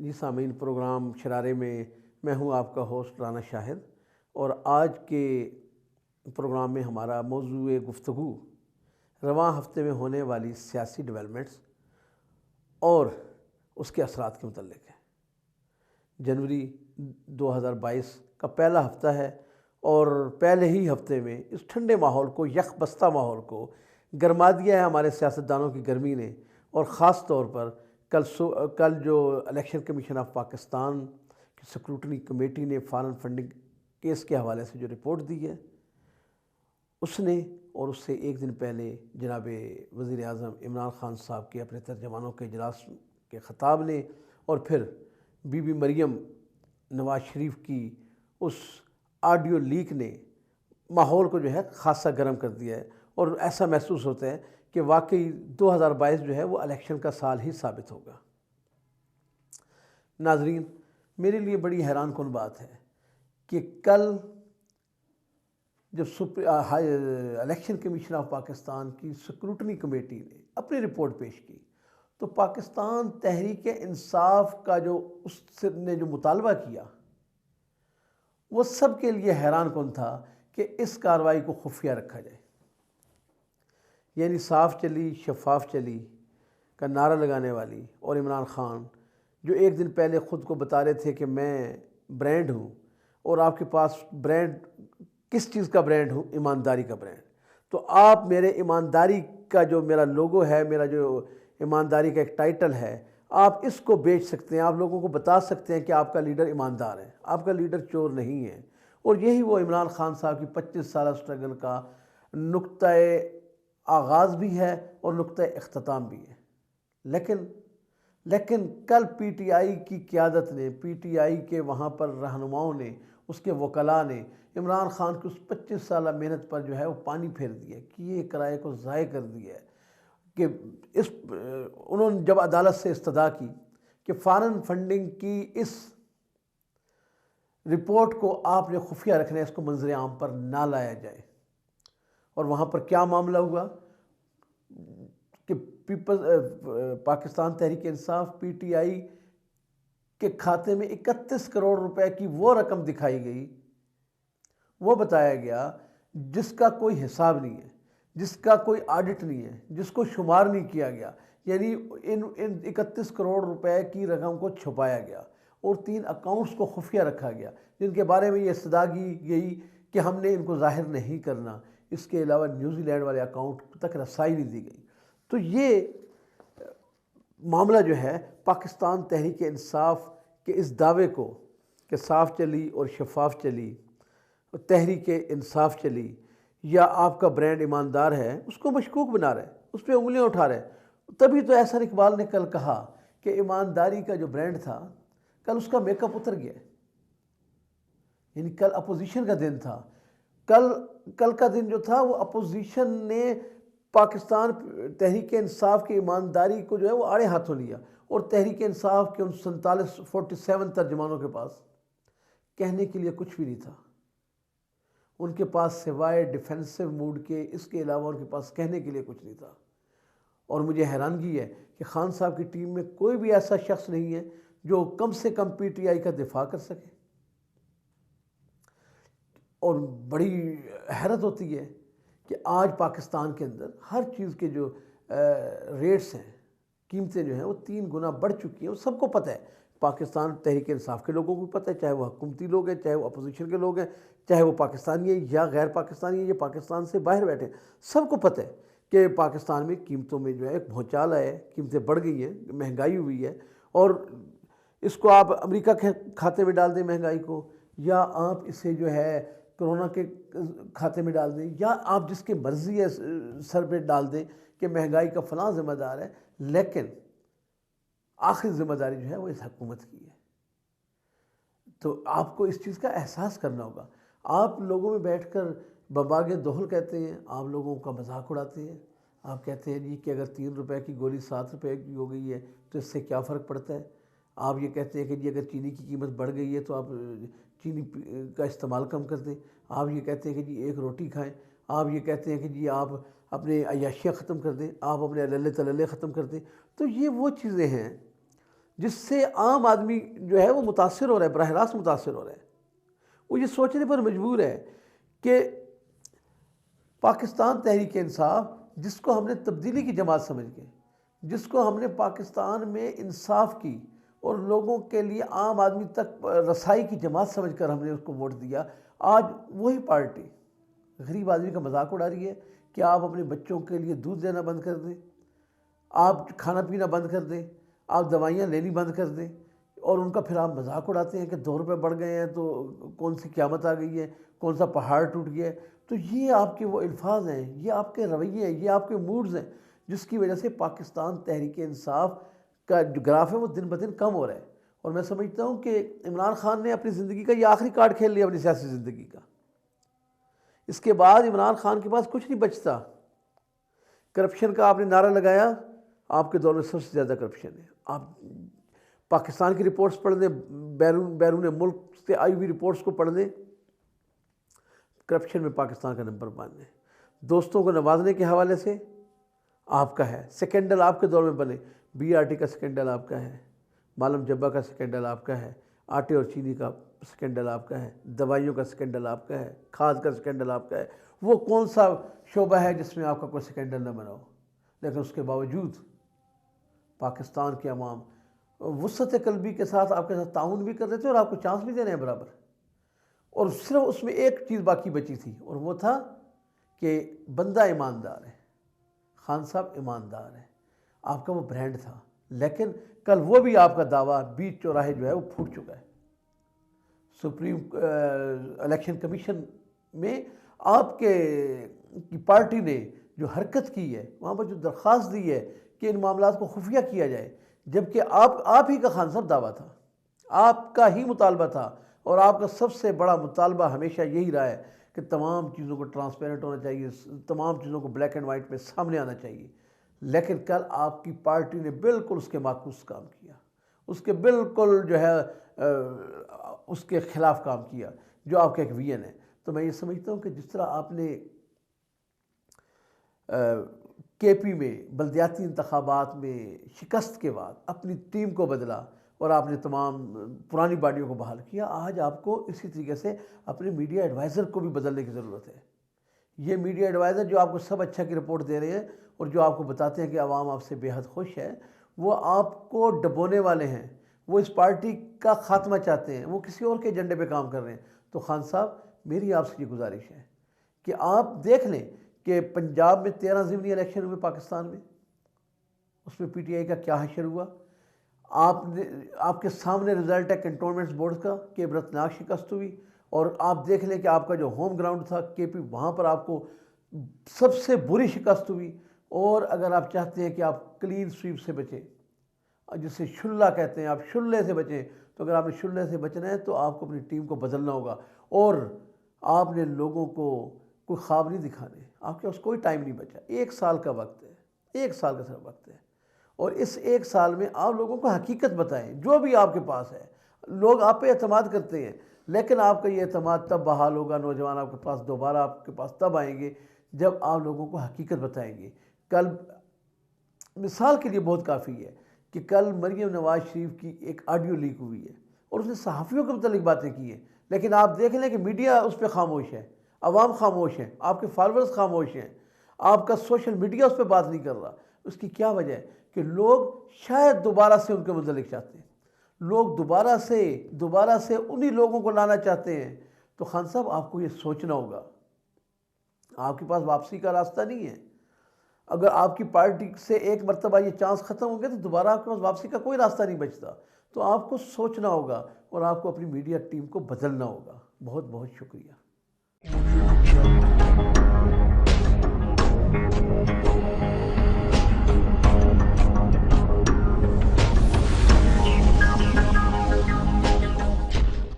جی سامعین، پروگرام شرارے میں ہوں آپ کا ہوسٹ رانا شاہد، اور آج کے پروگرام میں ہمارا موضوع گفتگو رواں ہفتے میں ہونے والی سیاسی ڈیولپمنٹس اور اس کے اثرات کے متعلق ہے۔ جنوری 2022 کا پہلا ہفتہ ہے اور پہلے ہی ہفتے میں اس ٹھنڈے ماحول کو، یک بستہ ماحول کو گرما دیا ہے ہمارے سیاستدانوں کی گرمی نے، اور خاص طور پر کل جو الیکشن کمیشن آف پاکستان کی سکروٹنی کمیٹی نے فارن فنڈنگ کیس کے حوالے سے جو رپورٹ دی ہے اس نے، اور اس سے ایک دن پہلے جناب وزیر اعظم عمران خان صاحب کے اپنے ترجمانوں کے اجلاس کے خطاب نے، اور پھر بی بی مریم نواز شریف کی اس آڈیو لیک نے ماحول کو جو ہے خاصا گرم کر دیا ہے، اور ایسا محسوس ہوتا ہے کہ واقعی 2022 جو ہے وہ الیکشن کا سال ہی ثابت ہوگا۔ ناظرین، میرے لیے بڑی حیران کن بات ہے کہ کل جب الیکشن کمیشن آف پاکستان کی سکروٹنی کمیٹی نے اپنی رپورٹ پیش کی تو پاکستان تحریک انصاف کا جو اس نے جو مطالبہ کیا وہ سب کے لیے حیران کن تھا کہ اس کارروائی کو خفیہ رکھا جائے، یعنی صاف چلی شفاف چلی کا نعرہ لگانے والی، اور عمران خان جو ایک دن پہلے خود کو بتا رہے تھے کہ میں برانڈ ہوں، اور آپ کے پاس برانڈ کس چیز کا برانڈ ہوں؟ ایمانداری کا برانڈ۔ تو آپ میرے ایمانداری کا جو میرا لوگو ہے، میرا جو ایمانداری کا ایک ٹائٹل ہے، آپ اس کو بیچ سکتے ہیں، آپ لوگوں کو بتا سکتے ہیں کہ آپ کا لیڈر ایماندار ہے، آپ کا لیڈر چور نہیں ہے۔ اور یہی وہ عمران خان صاحب کی 25 سالہ سٹرگل کا نقطۂ آغاز بھی ہے اور نقطۂ اختتام بھی ہے۔ لیکن کل پی ٹی آئی کی قیادت نے، پی ٹی آئی کے وہاں پر رہنماؤں نے، اس کے وکلاء نے عمران خان کی اس 25 سالہ محنت پر جو ہے وہ پانی پھیر دیا، کیے کرائے کو ضائع کر دیا ہے کہ انہوں نے جب عدالت سے استدعا کی کہ فارن فنڈنگ کی اس رپورٹ کو آپ نے خفیہ رکھنا ہے، اس کو منظر عام پر نہ لایا جائے، اور وہاں پر کیا معاملہ ہوا کہ Pakistan Tehreek Insaf P T I کے کھاتے میں 31 کروڑ روپے کی وہ رقم دکھائی گئی، وہ بتایا گیا جس کا کوئی حساب نہیں ہے، جس کا کوئی آڈٹ نہیں ہے، جس کو شمار نہیں کیا گیا، یعنی ان 31 کروڑ روپے کی رقم کو چھپایا گیا، اور 3 اکاؤنٹس کو خفیہ رکھا گیا جن کے بارے میں یہ استدعا کی گئی کہ ہم نے ان کو ظاہر نہیں کرنا۔ اس کے علاوہ نیوزی لینڈ والے اکاؤنٹ تک رسائی نہیں دی گئی۔ تو یہ معاملہ جو ہے پاکستان تحریک انصاف کے اس دعوے کو کہ صاف چلی اور شفاف چلی، تحریک انصاف چلی، یا آپ کا برانڈ ایماندار ہے، اس کو مشکوک بنا رہے، اس پہ انگلیاں اٹھا رہے۔ تبھی تو احسن اقبال نے کل کہا کہ ایمانداری کا جو برانڈ تھا کل اس کا میک اپ اتر گیا، یعنی کل اپوزیشن کا دن تھا۔ کل کا دن جو تھا وہ اپوزیشن نے پاکستان تحریک انصاف کی ایمانداری کو جو ہے وہ آڑے ہاتھوں لیا، اور تحریک انصاف کے ان 47 ترجمانوں کے پاس کہنے کے لیے کچھ بھی نہیں تھا، ان کے پاس سوائے ڈیفینسو موڈ کے، اس کے علاوہ ان کے پاس کہنے کے لیے کچھ نہیں تھا۔ اور مجھے حیرانگی ہے کہ خان صاحب کی ٹیم میں کوئی بھی ایسا شخص نہیں ہے جو کم سے کم پی ٹی آئی کا دفاع کر سکے، اور بڑی حیرت ہوتی ہے کہ آج پاکستان کے اندر ہر چیز کے جو ریٹس ہیں، قیمتیں جو ہیں وہ 3 گنا بڑھ چکی ہیں، وہ سب کو پتہ ہے۔ پاکستان تحریک انصاف کے لوگوں کو پتہ ہے، چاہے وہ حکومتی لوگ ہیں، چاہے وہ اپوزیشن کے لوگ ہیں، چاہے وہ پاکستانی ہیں یا غیر پاکستانی ہیں، یا پاکستان سے باہر بیٹھے ہیں، سب کو پتہ ہے کہ پاکستان میں قیمتوں میں جو ہے ایک بھونچال آیا ہے، قیمتیں بڑھ گئی ہیں، مہنگائی ہوئی ہے، اور اس کو آپ امریکہ کے کھاتے میں ڈال دیں مہنگائی کو، یا آپ اسے جو ہے کرونا کے کھاتے میں ڈال دیں، یا آپ جس کے مرضی ہے سر پہ ڈال دیں کہ مہنگائی کا فلاں ذمہ دار ہے، لیکن آخری ذمہ داری جو ہے وہ اس حکومت کی ہے۔ تو آپ کو اس چیز کا احساس کرنا ہوگا۔ آپ لوگوں میں بیٹھ کر بباغ دہل کہتے ہیں، آپ لوگوں کا مذاق اڑاتے ہیں، آپ کہتے ہیں جی کہ اگر 3 روپے کی گولی 7 روپے کی ہو گئی ہے تو اس سے کیا فرق پڑتا ہے۔ آپ یہ کہتے ہیں کہ جی اگر چینی کی قیمت بڑھ گئی ہے تو آپ چینی کا استعمال کم کر دیں۔ آپ یہ کہتے ہیں کہ جی 1 روٹی کھائیں۔ آپ یہ کہتے ہیں کہ جی آپ اپنے عیاشیاں ختم کر دیں، آپ اپنے عللے تللے ختم کر دیں۔ تو یہ وہ چیزیں ہیں جس سے عام آدمی جو ہے وہ متاثر ہو رہا ہے، براہ راست متاثر ہو رہا ہے۔ وہ یہ سوچنے پر مجبور ہے کہ پاکستان تحریک انصاف، جس کو ہم نے تبدیلی کی جماعت سمجھ کے، جس کو ہم نے پاکستان میں انصاف کی اور لوگوں کے لیے عام آدمی تک رسائی کی جماعت سمجھ کر ہم نے اس کو ووٹ دیا، آج وہی پارٹی غریب آدمی کا مذاق اڑا رہی ہے کہ آپ اپنے بچوں کے لیے دودھ دینا بند کر دیں، آپ کھانا پینا بند کر دیں، آپ دوائیاں لینی بند کر دیں، اور ان کا پھر آپ مذاق اڑاتے ہیں کہ 2 روپے بڑھ گئے ہیں تو کون سی قیامت آ گئی ہے، کون سا پہاڑ ٹوٹ گیا ہے۔ تو یہ آپ کے وہ الفاظ ہیں، یہ آپ کے رویے ہیں، یہ آپ کے موڈز ہیں، جس کی وجہ سے پاکستان تحریک انصاف کا جو گراف ہے وہ دن بدن کم ہو رہا ہے۔ اور میں سمجھتا ہوں کہ عمران خان نے اپنی زندگی کا یہ آخری کارڈ کھیل لیا، اپنی سیاسی زندگی کا۔ اس کے بعد عمران خان کے پاس کچھ نہیں بچتا۔ کرپشن کا آپ نے نعرہ لگایا، آپ کے دور میں سب سے زیادہ کرپشن ہے۔ آپ پاکستان کی رپورٹس پڑھ لیں، بیرون ملک سے آئی ہوئی رپورٹس کو پڑھ لیں، کرپشن میں پاکستان کا نمبر 1 ہے۔ دوستوں کو نوازنے کے حوالے سے آپ کا ہے، سکینڈل آپ کے دور میں بنے، بی آر ٹی کا سکینڈل آپ کا ہے، معلم جبہ کا سکینڈل آپ کا ہے، آٹے اور چینی کا سکینڈل آپ کا ہے، دوائیوں کا سکینڈل آپ کا ہے، کھاد کا سکینڈل آپ کا ہے۔ وہ کون سا شعبہ ہے جس میں آپ کا کوئی سکینڈل نہ بنا ہو؟ لیکن اس کے باوجود پاکستان کے عوام وسعت قلبی کے ساتھ آپ کے ساتھ تعاون بھی کر رہے تھے اور آپ کو چانس بھی دے رہے ہیں برابر۔ اور صرف اس میں ایک چیز باقی بچی تھی، اور وہ تھا کہ بندہ ایماندار ہے، خان صاحب ایماندار ہے، آپ کا وہ برانڈ تھا۔ لیکن کل وہ بھی آپ کا دعویٰ بیچ چوراہے جو ہے وہ پھوٹ چکا ہے۔ سپریم الیکشن کمیشن میں آپ کے پارٹی نے جو حرکت کی ہے، وہاں پر جو درخواست دی ہے کہ ان معاملات کو خفیہ کیا جائے، جبکہ آپ ہی کا خان صاحب دعویٰ تھا، آپ کا ہی مطالبہ تھا، اور آپ کا سب سے بڑا مطالبہ ہمیشہ یہی رہا ہے کہ تمام چیزوں کو ٹرانسپیرنٹ ہونا چاہیے، تمام چیزوں کو بلیک اینڈ وائٹ میں سامنے آنا چاہیے۔ لیکن کل آپ کی پارٹی نے بالکل اس کے معکوس کام کیا، اس کے بالکل جو ہے اس کے خلاف کام کیا، جو آپ کا ایک ویژن ہے۔ تو میں یہ سمجھتا ہوں کہ جس طرح آپ نے کے پی میں بلدیاتی انتخابات میں شکست کے بعد اپنی ٹیم کو بدلا اور آپ نے تمام پرانی باڈیوں کو بحال کیا، آج آپ کو اسی طریقے سے اپنے میڈیا ایڈوائزر کو بھی بدلنے کی ضرورت ہے۔ یہ میڈیا ایڈوائزر جو آپ کو سب اچھا کی رپورٹ دے رہے ہیں اور جو آپ کو بتاتے ہیں کہ عوام آپ سے بے حد خوش ہے، وہ آپ کو ڈبونے والے ہیں، وہ اس پارٹی کا خاتمہ چاہتے ہیں، وہ کسی اور کے ایجنڈے پہ کام کر رہے ہیں۔ تو خان صاحب، میری آپ سے یہ گزارش ہے کہ آپ دیکھ لیں کہ پنجاب میں 13 ضمنی الیکشن ہوئے پاکستان میں، اس میں پی ٹی آئی کا کیا حشر ہوا۔ آپ کے سامنے رزلٹ ہے کنٹونمنٹس بورڈ کا کہ عبرتناک شکست ہوئی، اور آپ دیکھ لیں کہ آپ کا جو ہوم گراؤنڈ تھا کے پی، وہاں پر آپ کو سب سے بری شکست ہوئی۔ اور اگر آپ چاہتے ہیں کہ آپ کلین سویپ سے بچیں، جسے شلہ کہتے ہیں، آپ شلے سے بچیں، تو اگر آپ نے شلے سے بچنا ہے تو آپ کو اپنی ٹیم کو بدلنا ہوگا، اور آپ نے لوگوں کو کوئی خواب نہیں دکھانے، آپ کے پاس کوئی ٹائم نہیں بچا۔ 1 سال کا وقت ہے، 1 سال کا صرف وقت ہے، اور اس 1 سال میں آپ لوگوں کو حقیقت بتائیں جو بھی آپ کے پاس ہے۔ لوگ آپ پہ اعتماد کرتے ہیں، لیکن آپ کا یہ اعتماد تب بحال ہوگا، نوجوان آپ کے پاس دوبارہ آپ کے پاس تب آئیں گے جب آپ لوگوں کو حقیقت بتائیں گے۔ کل مثال کے لیے بہت کافی ہے کہ کل مریم نواز شریف کی ایک آڈیو لیک ہوئی ہے اور اس نے صحافیوں کے متعلق باتیں کی ہیں، لیکن آپ دیکھ لیں کہ میڈیا اس پہ خاموش ہے، عوام خاموش ہیں، آپ کے فالورز خاموش ہیں، آپ کا سوشل میڈیا اس پہ بات نہیں کر رہا۔ اس کی کیا وجہ ہے؟ کہ لوگ شاید دوبارہ سے ان کے متعلق چاہتے ہیں، لوگ دوبارہ سے انہی لوگوں کو لانا چاہتے ہیں۔ تو خان صاحب، آپ کو یہ سوچنا ہوگا، آپ کے پاس واپسی کا راستہ نہیں ہے۔ اگر آپ کی پارٹی سے ایک مرتبہ یہ چانس ختم ہو گئے تو دوبارہ آپ کے پاس واپسی کا کوئی راستہ نہیں بچتا۔ تو آپ کو سوچنا ہوگا اور آپ کو اپنی میڈیا ٹیم کو بدلنا ہوگا۔ بہت بہت شکریہ۔